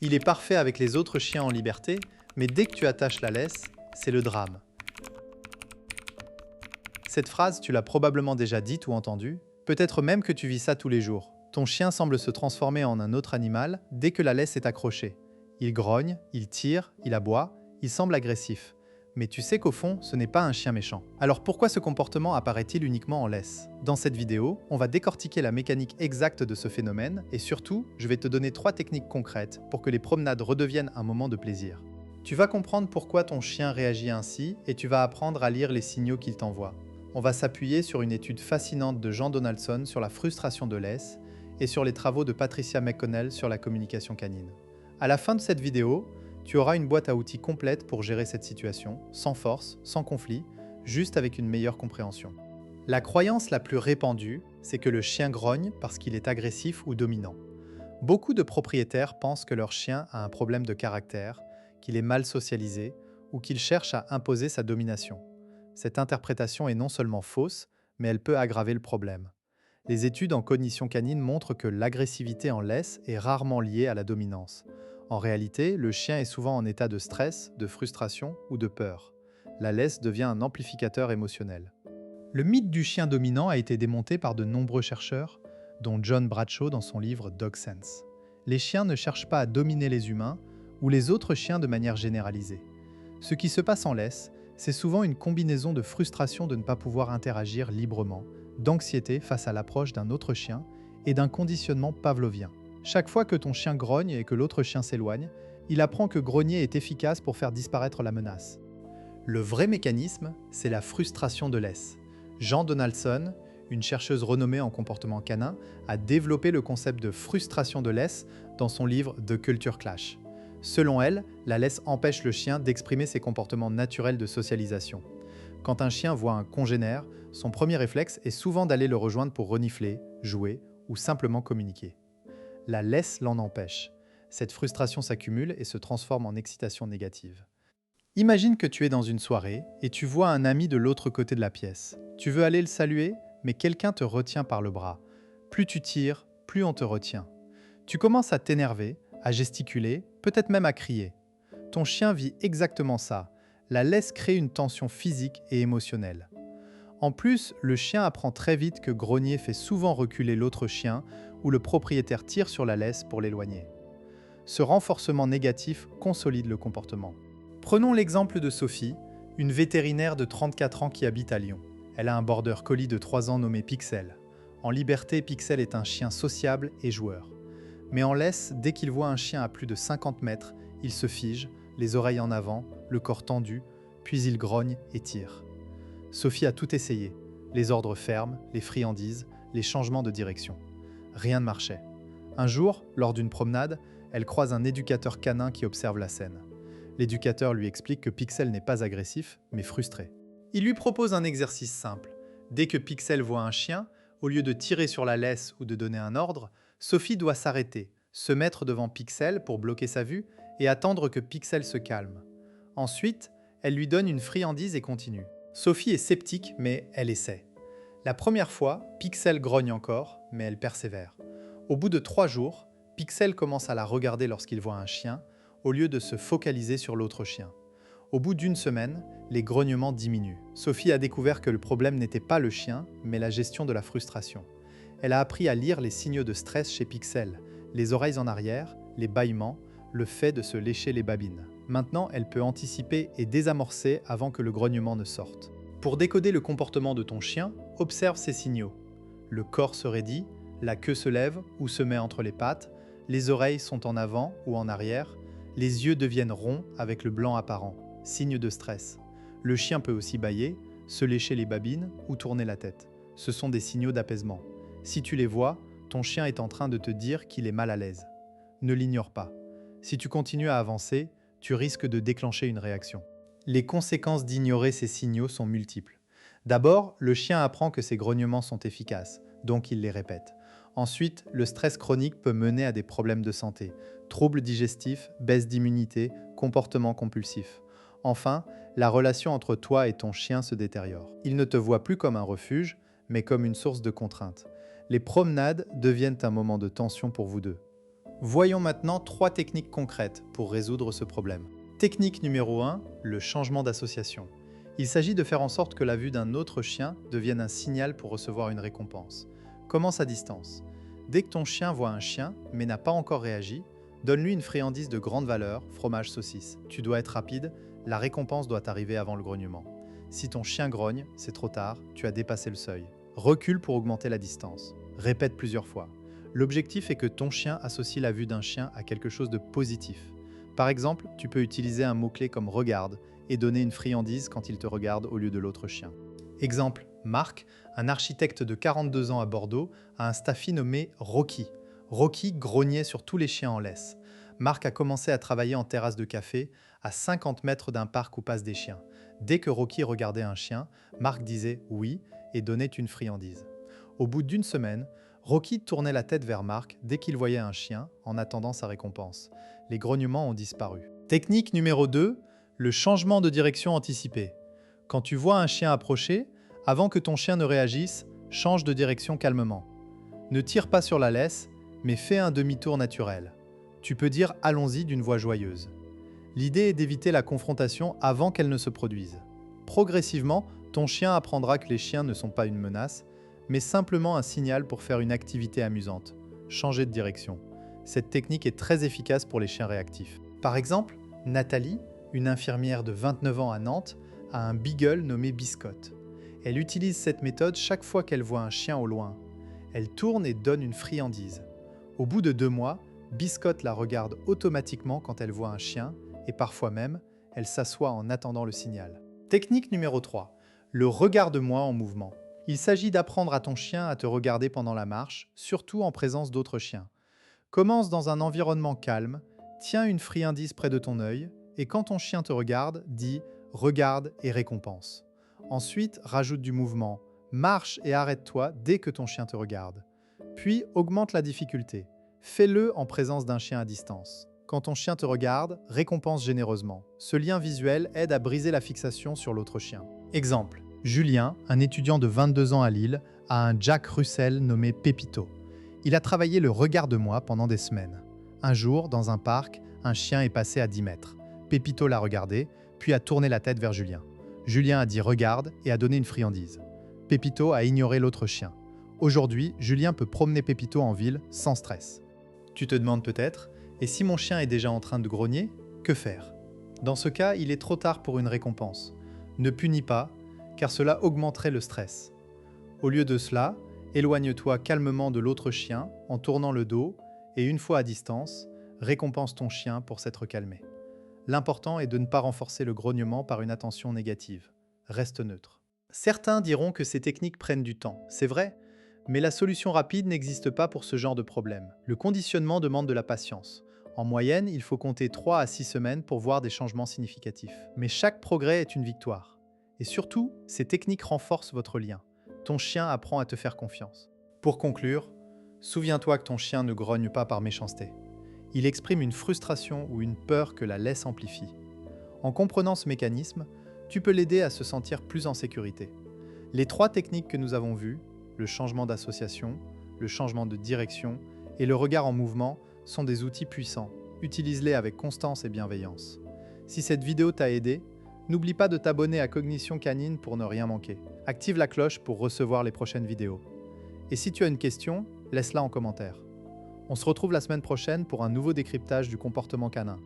Il est parfait avec les autres chiens en liberté, mais dès que tu attaches la laisse, c'est le drame. Cette phrase, tu l'as probablement déjà dite ou entendue, peut-être même que tu vis ça tous les jours. Ton chien semble se transformer en un autre animal dès que la laisse est accrochée. Il grogne, il tire, il aboie, il semble agressif. Mais tu sais qu'au fond, ce n'est pas un chien méchant. Alors pourquoi ce comportement apparaît-il uniquement en laisse? Dans cette vidéo, on va décortiquer la mécanique exacte de ce phénomène et surtout, je vais te donner 3 techniques concrètes pour que les promenades redeviennent un moment de plaisir. Tu vas comprendre pourquoi ton chien réagit ainsi et tu vas apprendre à lire les signaux qu'il t'envoie. On va s'appuyer sur une étude fascinante de Jean Donaldson sur la frustration de laisse et sur les travaux de Patricia McConnell sur la communication canine. À la fin de cette vidéo, tu auras une boîte à outils complète pour gérer cette situation, sans force, sans conflit, juste avec une meilleure compréhension. La croyance la plus répandue, c'est que le chien grogne parce qu'il est agressif ou dominant. Beaucoup de propriétaires pensent que leur chien a un problème de caractère, qu'il est mal socialisé ou qu'il cherche à imposer sa domination. Cette interprétation est non seulement fausse, mais elle peut aggraver le problème. Les études en cognition canine montrent que l'agressivité en laisse est rarement liée à la dominance. En réalité, le chien est souvent en état de stress, de frustration ou de peur. La laisse devient un amplificateur émotionnel. Le mythe du chien dominant a été démonté par de nombreux chercheurs, dont John Bradshaw dans son livre Dog Sense. Les chiens ne cherchent pas à dominer les humains ou les autres chiens de manière généralisée. Ce qui se passe en laisse, c'est souvent une combinaison de frustration de ne pas pouvoir interagir librement, d'anxiété face à l'approche d'un autre chien et d'un conditionnement pavlovien. Chaque fois que ton chien grogne et que l'autre chien s'éloigne, il apprend que grogner est efficace pour faire disparaître la menace. Le vrai mécanisme, c'est la frustration de laisse. Jean Donaldson, une chercheuse renommée en comportement canin, a développé le concept de frustration de laisse dans son livre The Culture Clash. Selon elle, la laisse empêche le chien d'exprimer ses comportements naturels de socialisation. Quand un chien voit un congénère, son premier réflexe est souvent d'aller le rejoindre pour renifler, jouer ou simplement communiquer. La laisse l'en empêche. Cette frustration s'accumule et se transforme en excitation négative. Imagine que tu es dans une soirée et tu vois un ami de l'autre côté de la pièce. Tu veux aller le saluer, mais quelqu'un te retient par le bras. Plus tu tires, plus on te retient. Tu commences à t'énerver, à gesticuler, peut-être même à crier. Ton chien vit exactement ça. La laisse crée une tension physique et émotionnelle. En plus, le chien apprend très vite que grogner fait souvent reculer l'autre chien ou le propriétaire tire sur la laisse pour l'éloigner. Ce renforcement négatif consolide le comportement. Prenons l'exemple de Sophie, une vétérinaire de 34 ans qui habite à Lyon. Elle a un border collie de 3 ans nommé Pixel. En liberté, Pixel est un chien sociable et joueur. Mais en laisse, dès qu'il voit un chien à plus de 50 mètres, il se fige, les oreilles en avant, le corps tendu, puis il grogne et tire. Sophie a tout essayé, les ordres fermes, les friandises, les changements de direction. Rien ne marchait. Un jour, lors d'une promenade, elle croise un éducateur canin qui observe la scène. L'éducateur lui explique que Pixel n'est pas agressif, mais frustré. Il lui propose un exercice simple. Dès que Pixel voit un chien, au lieu de tirer sur la laisse ou de donner un ordre, Sophie doit s'arrêter, se mettre devant Pixel pour bloquer sa vue et attendre que Pixel se calme. Ensuite, elle lui donne une friandise et continue. Sophie est sceptique, mais elle essaie. La première fois, Pixel grogne encore, mais elle persévère. Au bout de 3 jours, Pixel commence à la regarder lorsqu'il voit un chien, au lieu de se focaliser sur l'autre chien. Au bout d'une semaine, les grognements diminuent. Sophie a découvert que le problème n'était pas le chien, mais la gestion de la frustration. Elle a appris à lire les signaux de stress chez Pixel, les oreilles en arrière, les bâillements, le fait de se lécher les babines. Maintenant, elle peut anticiper et désamorcer avant que le grognement ne sorte. Pour décoder le comportement de ton chien, observe ces signaux. Le corps se raidit, la queue se lève ou se met entre les pattes, les oreilles sont en avant ou en arrière, les yeux deviennent ronds avec le blanc apparent, signe de stress. Le chien peut aussi bâiller, se lécher les babines ou tourner la tête. Ce sont des signaux d'apaisement. Si tu les vois, ton chien est en train de te dire qu'il est mal à l'aise. Ne l'ignore pas. Si tu continues à avancer, tu risques de déclencher une réaction. Les conséquences d'ignorer ces signaux sont multiples. D'abord, le chien apprend que ses grognements sont efficaces, donc il les répète. Ensuite, le stress chronique peut mener à des problèmes de santé, troubles digestifs, baisse d'immunité, comportement compulsif. Enfin, la relation entre toi et ton chien se détériore. Il ne te voit plus comme un refuge, mais comme une source de contrainte. Les promenades deviennent un moment de tension pour vous deux. Voyons maintenant 3 techniques concrètes pour résoudre ce problème. Technique numéro 1, le changement d'association. Il s'agit de faire en sorte que la vue d'un autre chien devienne un signal pour recevoir une récompense. Commence à distance. Dès que ton chien voit un chien, mais n'a pas encore réagi, donne-lui une friandise de grande valeur, fromage, saucisse. Tu dois être rapide, la récompense doit arriver avant le grognement. Si ton chien grogne, c'est trop tard, tu as dépassé le seuil. Recule pour augmenter la distance. Répète plusieurs fois. L'objectif est que ton chien associe la vue d'un chien à quelque chose de positif. Par exemple, tu peux utiliser un mot-clé comme « regarde » et donner une friandise quand il te regarde au lieu de l'autre chien. Exemple, Marc, un architecte de 42 ans à Bordeaux, a un staffy nommé Rocky. Rocky grognait sur tous les chiens en laisse. Marc a commencé à travailler en terrasse de café, à 50 mètres d'un parc où passent des chiens. Dès que Rocky regardait un chien, Marc disait « oui » et donnait une friandise. Au bout d'une semaine, Rocky tournait la tête vers Marc dès qu'il voyait un chien, en attendant sa récompense. Les grognements ont disparu. Technique numéro 2, le changement de direction anticipé. Quand tu vois un chien approcher, avant que ton chien ne réagisse, change de direction calmement. Ne tire pas sur la laisse, mais fais un demi-tour naturel. Tu peux dire « allons-y » d'une voix joyeuse. L'idée est d'éviter la confrontation avant qu'elle ne se produise. Progressivement, ton chien apprendra que les chiens ne sont pas une menace, mais simplement un signal pour faire une activité amusante. Changer de direction. Cette technique est très efficace pour les chiens réactifs. Par exemple, Nathalie, une infirmière de 29 ans à Nantes, a un beagle nommé Biscotte. Elle utilise cette méthode chaque fois qu'elle voit un chien au loin. Elle tourne et donne une friandise. Au bout de 2 mois, Biscotte la regarde automatiquement quand elle voit un chien et parfois même, elle s'assoit en attendant le signal. Technique numéro 3. Le regarde-moi en mouvement. Il s'agit d'apprendre à ton chien à te regarder pendant la marche, surtout en présence d'autres chiens. Commence dans un environnement calme, tiens une friandise près de ton œil et quand ton chien te regarde, dis « regarde et récompense ». Ensuite, rajoute du mouvement, marche et arrête-toi dès que ton chien te regarde. Puis, augmente la difficulté. Fais-le en présence d'un chien à distance. Quand ton chien te regarde, récompense généreusement. Ce lien visuel aide à briser la fixation sur l'autre chien. Exemple, Julien, un étudiant de 22 ans à Lille, a un Jack Russell nommé Pépito. Il a travaillé le regarde-moi pendant des semaines. Un jour, dans un parc, un chien est passé à 10 mètres. Pépito l'a regardé, puis a tourné la tête vers Julien. Julien a dit « regarde » et a donné une friandise. Pépito a ignoré l'autre chien. Aujourd'hui, Julien peut promener Pépito en ville sans stress. Tu te demandes peut-être, et si mon chien est déjà en train de grogner, que faire? Dans ce cas, il est trop tard pour une récompense. Ne punis pas, car cela augmenterait le stress. Au lieu de cela, éloigne-toi calmement de l'autre chien en tournant le dos et une fois à distance, récompense ton chien pour s'être calmé. L'important est de ne pas renforcer le grognement par une attention négative. Reste neutre. Certains diront que ces techniques prennent du temps, c'est vrai, mais la solution rapide n'existe pas pour ce genre de problème. Le conditionnement demande de la patience. En moyenne, il faut compter 3 à 6 semaines pour voir des changements significatifs. Mais chaque progrès est une victoire. Et surtout, ces techniques renforcent votre lien. Ton chien apprend à te faire confiance. Pour conclure, souviens-toi que ton chien ne grogne pas par méchanceté. Il exprime une frustration ou une peur que la laisse amplifie. En comprenant ce mécanisme, tu peux l'aider à se sentir plus en sécurité. Les 3 techniques que nous avons vues, le changement d'association, le changement de direction et le regard en mouvement, sont des outils puissants. Utilise-les avec constance et bienveillance. Si cette vidéo t'a aidé, n'oublie pas de t'abonner à Cognition Canine pour ne rien manquer. Active la cloche pour recevoir les prochaines vidéos. Et si tu as une question, laisse-la en commentaire. On se retrouve la semaine prochaine pour un nouveau décryptage du comportement canin.